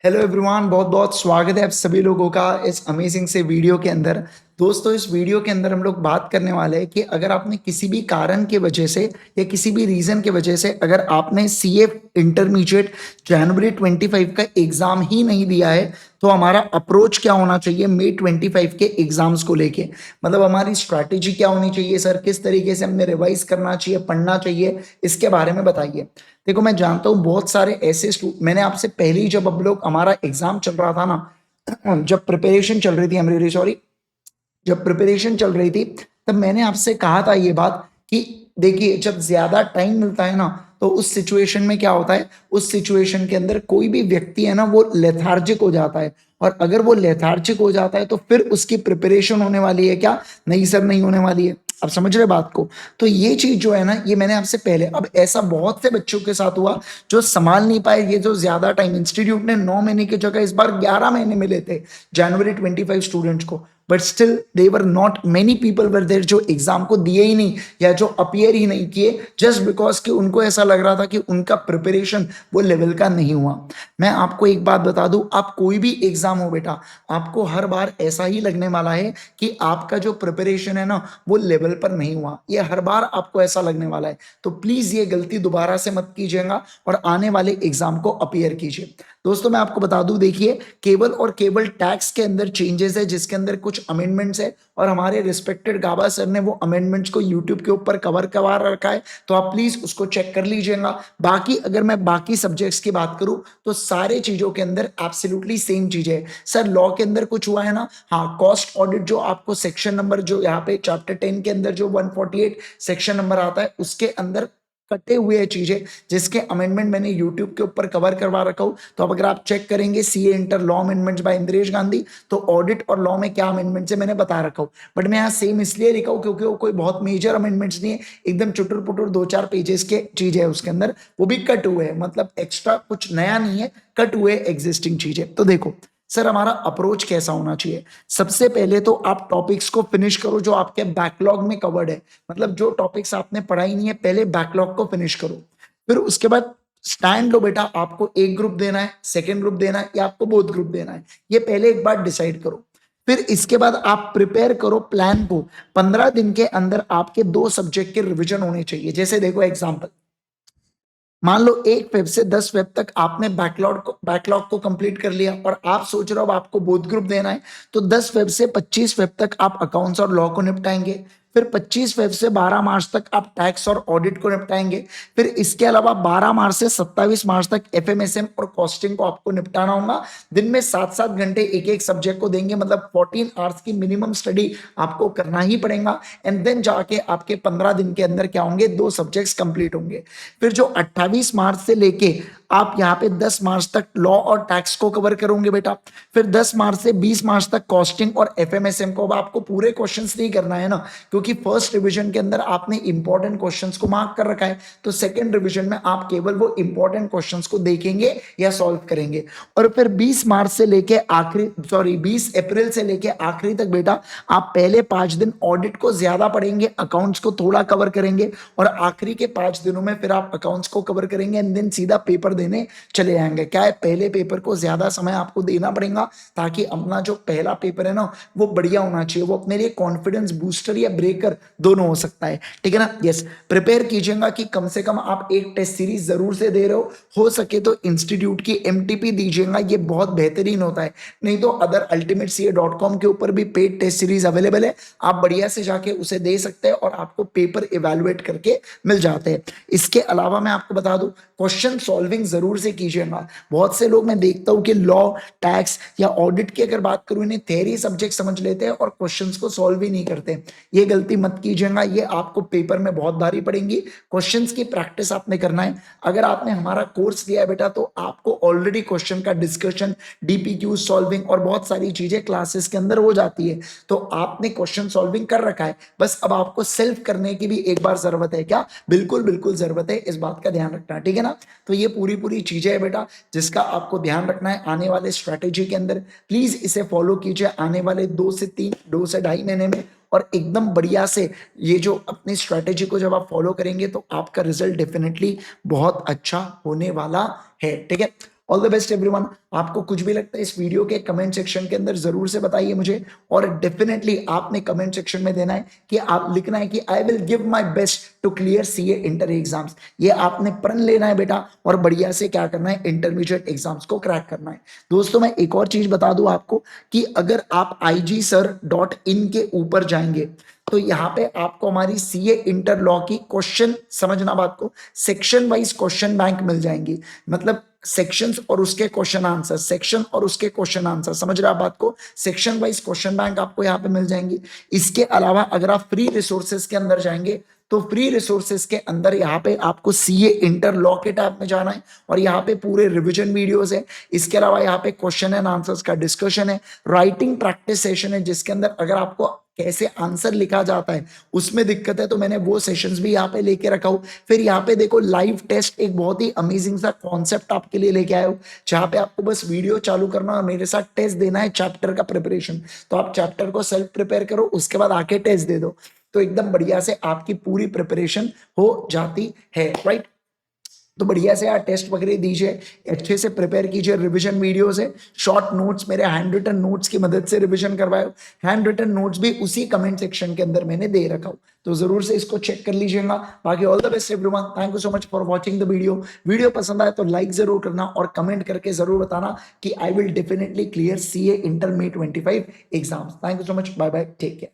Hello everyone, बहुत बहुत स्वागत है आप सभी लोगों का इस अमेजिंग से वीडियो के अंदर। दोस्तों, इस वीडियो के अंदर हम लोग बात करने वाले हैं कि अगर आपने किसी भी कारण की वजह से या किसी भी रीज़न की वजह से अगर आपने सीए इंटरमीडिएट जनवरी 25 का एग्ज़ाम ही नहीं दिया है, तो हमारा अप्रोच क्या होना चाहिए मई 25 के एग्ज़ाम्स को लेके। मतलब हमारी स्ट्रैटेजी क्या होनी चाहिए सर, किस तरीके से हमने रिवाइज़ करना चाहिए, पढ़ना चाहिए, इसके बारे में बताइए। देखो, मैं जानता हूँ बहुत सारे ऐसे मैंने आपसे पहले ही जब अब लोग हमारा एग्जाम चल रहा था ना, जब प्रिपरेशन चल रही थी, आई एम रियली सॉरी, जब प्रिपरेशन चल रही थी तब मैंने आपसे कहा था ये बात कि देखिए, जब ज्यादा टाइम मिलता है ना, तो उस सिचुएशन में क्या होता है, उस सिचुएशन के अंदर कोई भी व्यक्ति है ना, वो लेथार्जिक हो जाता है। और अगर वो लेथार्जिक हो जाता है तो फिर उसकी प्रिपरेशन होने वाली है क्या? नहीं सर, नहीं होने वाली है। आप समझ रहे बात को? तो ये चीज जो है ना, ये मैंने आपसे पहले, अब ऐसा बहुत से बच्चों के साथ हुआ जो संभाल नहीं पाए ये जो ज्यादा टाइम। इंस्टीट्यूट ने 9 महीने की जगह इस बार 11 महीने मिले थे जनवरी 25 स्टूडेंट्स को, but still they were not many people were there जो एग्जाम को दिए ही नहीं या जो अपियर ही नहीं किए, जस्ट बिकॉज कि उनको ऐसा लग रहा था कि उनका प्रिपरेशन वो लेवल का नहीं हुआ। मैं आपको एक बात बता दूं, आप कोई भी एग्जाम हो बेटा, आपको हर बार ऐसा ही लगने वाला है कि आपका जो प्रिपरेशन है ना, वो लेवल पर नहीं हुआ। ये हर बार आपको ऐसा लगने वाला है। तो प्लीज ये गलती दोबारा से मत कीजिएगा और आने वाले एग्जाम को अपियर कीजिए। दोस्तों, मैं आपको बता दूं, देखिए, केवल और केवल टैक्स के अंदर चेंजेस है, जिसके अंदर कुछ अमेंडमेंट्स है, और हमारे रिस्पेक्टेड गाबा सर ने वो अमेंडमेंट्स को यूट्यूब के ऊपर कवर करवा रखा है, तो आप प्लीज उसको चेक कर लीजिएगा। बाकी अगर मैं बाकी सब्जेक्ट्स की बात करूं तो सारे चीजों के अंदर एब्सोल्युटली सेम चीज है। सर, लॉ के अंदर कुछ हुआ है ना? हाँ, कॉस्ट ऑडिट जो आपको सेक्शन नंबर जो यहाँ पे चैप्टर 10 के अंदर जो 148 सेक्शन नंबर आता है, उसके अंदर कटे हुए चीजें, जिसके अमेंडमेंट मैंने यूट्यूब के ऊपर कवर करवा रखा हूं। तो अब अगर आप चेक करेंगे CA inter law amendments by Indresh Gandhi, तो ऑडिट और लॉ में क्या अमेंडमेंट्स है मैंने बता रखा हूं। बट मैं यहाँ सेम इसलिए लिखा हूं क्योंकि वो कोई बहुत मेजर अमेंडमेंट्स नहीं है, एकदम चुटुर पुटुर 2-4 पेजेस के चीज है उसके अंदर, वो भी कट हुए हैं, मतलब एक्स्ट्रा कुछ नया नहीं है, कट हुए एग्जिस्टिंग चीजें। तो देखो सर, हमारा अप्रोच कैसा होना चाहिए। सबसे पहले तो आप टॉपिक्स को फिनिश करो जो आपके बैकलॉग में कवर्ड है। मतलब जो टॉपिक्स आपने पढ़ा ही नहीं है, पहले बैकलॉग को फिनिश करो। फिर उसके बाद स्टैंड लो बेटा, आपको एक ग्रुप देना है, सेकेंड ग्रुप देना है, या आपको बोथ ग्रुप देना है, ये पहले एक बार डिसाइड करो। फिर इसके बाद आप प्रिपेयर करो प्लान को। 15 दिन के अंदर आपके 2 सब्जेक्ट के रिविजन होने चाहिए। जैसे देखो एग्जाम्पल, मान लो 1 फेब से 10 फेब तक आपने बैकलॉग को कंप्लीट कर लिया और आप सोच रहे हो अब आपको बोथ ग्रुप देना है, तो 10 फेब से 25 फेब तक आप अकाउंट्स और लॉ को निपटाएंगे। फिर 25 फेब से 12 मार्च तक आप टैक्स और ऑडिट को निपटाएंगे। फिर इसके अलावा 12 मार्च से 27 मार्च तक एफएमएसएम और कॉस्टिंग को आपको निपटाना होगा। दिन में 7-7 घंटे एक एक सब्जेक्ट को देंगे, मतलब 14 आवर्स की मिनिमम स्टडी आपको करना ही पड़ेगा। एंड देन जाके आपके 15 दिन के अंदर क्या होंगे, 2 सब्जेक्ट्स कंप्लीट होंगे। फिर जो 28 मार्च से लेके आप यहाँ पे 10 मार्च तक लॉ और टैक्स को कवर करोगे बेटा। फिर 10 मार्च से 20 मार्च तक कॉस्टिंग और एफएमएसएम को। अब आपको पूरे क्वेश्चंस नहीं करना है ना, क्योंकि फर्स्ट रिवीजन के अंदर आपने इंपॉर्टेंट क्वेश्चंस को मार्क कर रखा है, तो सेकंड रिवीजन में आप केवल वो इंपॉर्टेंट क्वेश्चंस को देखेंगे या सॉल्व करेंगे। और फिर 20 मार्च से लेके आखिरी, सॉरी 20 अप्रैल से लेके आखिरी तक बेटा, आप पहले 5 दिन ऑडिट को ज्यादा पढ़ेंगे, अकाउंट्स को थोड़ा कवर करेंगे, और आखिरी के 5 दिनों में फिर आप अकाउंट्स को कवर करेंगे एंड देन सीधा पेपर देने चले जाएंगे। क्या है, पहले पेपर को ज्यादा समय आपको देना पड़ेगा, ताकि अपना जो पहला पेपर है ना, वो बढ़िया होना चाहिए, वो अपने लिए कॉन्फिडेंस बूस्टर या ब्रेकर दोनों हो सकता है। ठीक है ना? यस, प्रिपेयर कीजिएगा कि कम से कम आप एक टेस्ट सीरीज जरूर से दे रहे हो सके तो इंस्टीट्यूट की एमटीपी दीजिएगा, ये बहुत बेहतरीन होता है। नहीं तो अदर ultimateca.com के ऊपर भी पेड टेस्ट सीरीज अवेलेबल है, आप बढ़िया से जाके उसे दे सकते हैं और आपको पेपर इवेलुएट करके मिल जाते हैं। इसके अलावा मैं आपको बता दूं, क्वेश्चन सॉल्विंग जरूर से कीजिएगा। बहुत से लोग मैं देखता हूं कि लॉ, टैक्स या ऑडिट की अगर बात करूं, इन्हें थ्योरी सब्जेक्ट समझ लेते हैं और क्वेश्चंस को सॉल्व ही नहीं करते। ये गलती मत कीजिएगा, ये आपको पेपर में बहुत भारी पड़ेंगी। क्वेश्चंस की प्रैक्टिस आपने करना है। अगर आपने हमारा कोर्स लिया है बेटा, तो आपको ऑलरेडी क्वेश्चन का डिस्कशन, डीपीक्यू सॉल्विंग और बहुत सारी चीजें क्लासेस के अंदर हो जाती है, तो आपने क्वेश्चन सॉल्विंग कर रखा है। बस अब आपको सेल्फ करने की भी एक बार जरूरत है। क्या? बिल्कुल बिल्कुल जरूरत है, इस बात का ध्यान रखना। ठीक है ना? तो ये पूरी पूरी चीजें है बेटा, जिसका आपको ध्यान रखना है आने वाले स्ट्रेटेजी के अंदर। प्लीज इसे फॉलो कीजिए आने वाले 2 से 3, 2 से ढाई महीने में, और एकदम बढ़िया से ये जो अपनी स्ट्रेटेजी को जब आप फॉलो करेंगे तो आपका रिजल्ट डेफिनेटली बहुत अच्छा होने वाला है। ठीक है? All the best everyone. आपको कुछ भी लगता है इस वीडियो के कमेंट सेक्शन के अंदर जरूर से बताइए मुझे, और डेफिनेटली आपने कमेंट सेक्शन में देना है कि आप लिखना है कि I will give my best to clear CA inter exams. ये आपने प्रण लेना है बेटा, और बढ़िया से क्या करना है, इंटरमीडिएट एग्जाम्स को क्रैक करना है। दोस्तों मैं एक और चीज बता दूं आपको कि अगर आप igsir.in के ऊपर जाएंगे तो यहाँ पे आपको हमारी सीए इंटर लॉ की क्वेश्चन, समझना बात को, सेक्शन वाइज क्वेश्चन बैंक मिल जाएंगी। मतलब सेक्शंस और उसके क्वेश्चन आंसर, सेक्शन और उसके क्वेश्चन आंसर, समझ रहे आप बात को, सेक्शन वाइज क्वेश्चन बैंक आपको यहाँ पे मिल जाएंगी। इसके अलावा अगर आप फ्री रिसोर्सेज के अंदर जाएंगे तो फ्री रिसोर्सेज के अंदर यहाँ पे आपको सीए इंटर लॉ के टैब में जाना है, और यहाँ पे पूरे रिवीजन वीडियोस है। इसके अलावा यहाँ पे क्वेश्चन एंड आंसर्स का डिस्कशन है, राइटिंग प्रैक्टिस सेशन है, जिसके अंदर अगर आपको कैसे आंसर लिखा जाता है उसमें दिक्कत है तो मैंने वो सेशंस भी यहाँ पे लेके रखा हूँ। फिर यहाँ पे देखो लाइव टेस्ट, एक बहुत ही अमेजिंग सा कॉन्सेप्ट आपके लिए लेके आया हूँ, जहाँ पे आपको बस वीडियो चालू करना और मेरे साथ टेस्ट देना है चैप्टर का प्रिपरेशन। तो आप चैप्टर को सेल्फ प्रिपेयर करो, उसके बाद आके टेस्ट दे दो, तो एकदम बढ़िया से आपकी पूरी प्रिपरेशन हो जाती है, राइट। तो बढ़िया से यार टेस्ट वगैरह दीजिए, अच्छे से प्रिपेयर कीजिए, रिवीजन वीडियोस है, शॉर्ट नोट्स, मेरे हैंड रिटन नोट्स की मदद से रिवीजन करवाए। हैंड रिटन नोट्स भी उसी कमेंट सेक्शन के अंदर मैंने दे रखा हूं, तो जरूर से इसको चेक कर लीजिएगा। बाकी all the best everyone, thank you so much for watching the video. Video पसंद आए तो लाइक जरूर करना और कमेंट करके जरूर बताना कि I will definitely clear CA inter May 25 exams. Thank you so much, bye bye, take care.